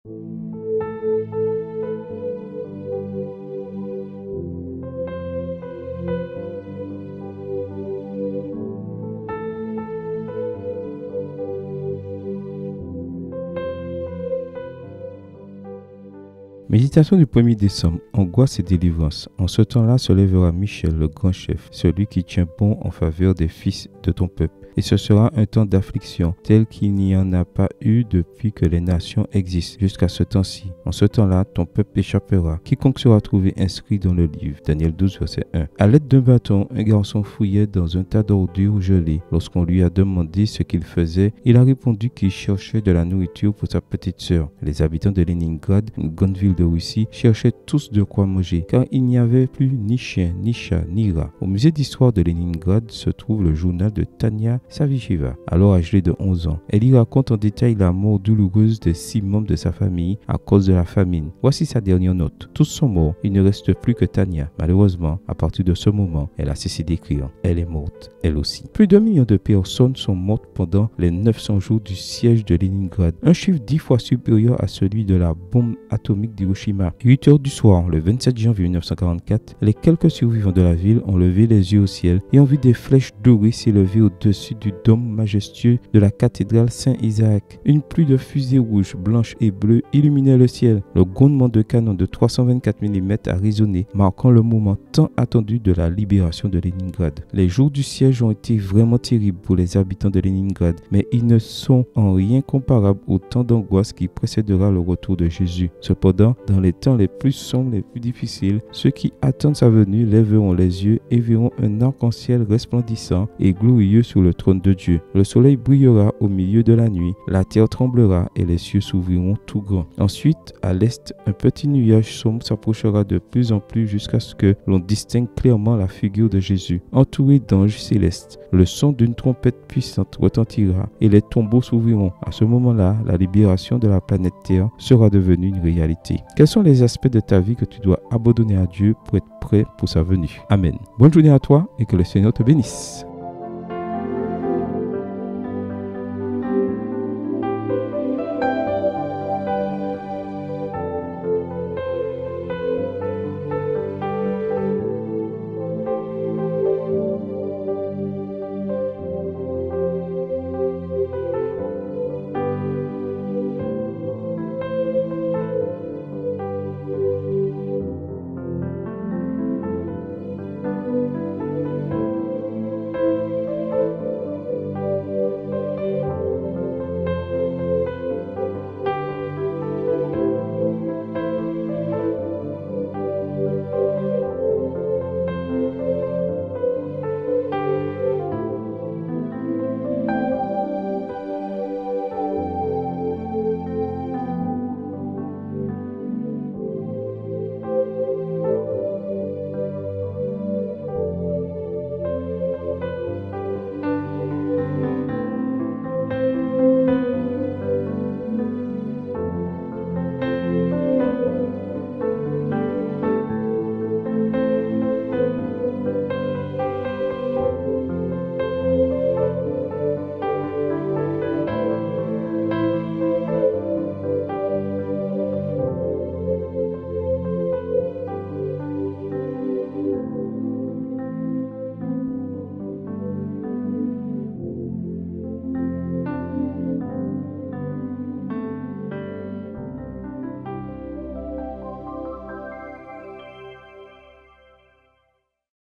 Méditation du 1er décembre, angoisse et délivrance. En ce temps-là se lèvera Michel, le grand chef, celui qui tient bon en faveur des fils de ton peuple. Et ce sera un temps d'affliction, tel qu'il n'y en a pas eu depuis que les nations existent, jusqu'à ce temps-ci. En ce temps-là, ton peuple échappera. Quiconque sera trouvé inscrit dans le livre. Daniel 12, verset 1. À l'aide d'un bâton, un garçon fouillait dans un tas d'ordures gelées. Lorsqu'on lui a demandé ce qu'il faisait, il a répondu qu'il cherchait de la nourriture pour sa petite sœur. Les habitants de Leningrad, une grande ville de Russie, cherchaient tous de quoi manger, car il n'y avait plus ni chien, ni chat, ni rat. Au musée d'histoire de Leningrad se trouve le journal de Tania Savicheva, alors âgée de 11 ans. Elle y raconte en détail la mort douloureuse de 6 membres de sa famille à cause de la famine. Voici sa dernière note. Tous sont morts, il ne reste plus que Tania. Malheureusement, à partir de ce moment, elle a cessé d'écrire. Elle est morte, elle aussi. Plus d'1 million de personnes sont mortes pendant les 900 jours du siège de Leningrad, un chiffre 10 fois supérieur à celui de la bombe atomique d'Hiroshima. 8 heures du soir, le 27 janvier 1944, les quelques survivants de la ville ont levé les yeux au ciel et ont vu des flèches dorées s'élever au-dessus du dôme majestueux de la cathédrale Saint-Isaac. Une pluie de fusées rouges, blanches et bleues illuminait le ciel. Le grondement de canon de 324 mm a résonné, marquant le moment tant attendu de la libération de Leningrad. Les jours du siège ont été vraiment terribles pour les habitants de Leningrad, mais ils ne sont en rien comparables au temps d'angoisse qui précédera le retour de Jésus. Cependant, dans les temps les plus sombres, les plus difficiles, ceux qui attendent sa venue lèveront les yeux et verront un arc-en-ciel resplendissant et glorieux sur le trône de Dieu. Le soleil brillera au milieu de la nuit, la terre tremblera et les cieux s'ouvriront tout grands. Ensuite, à l'est, un petit nuage sombre s'approchera de plus en plus jusqu'à ce que l'on distingue clairement la figure de Jésus. Entouré d'anges célestes, le son d'une trompette puissante retentira et les tombeaux s'ouvriront. À ce moment-là, la libération de la planète Terre sera devenue une réalité. Quels sont les aspects de ta vie que tu dois abandonner à Dieu pour être prêt pour sa venue? Amen. Bonne journée à toi et que le Seigneur te bénisse.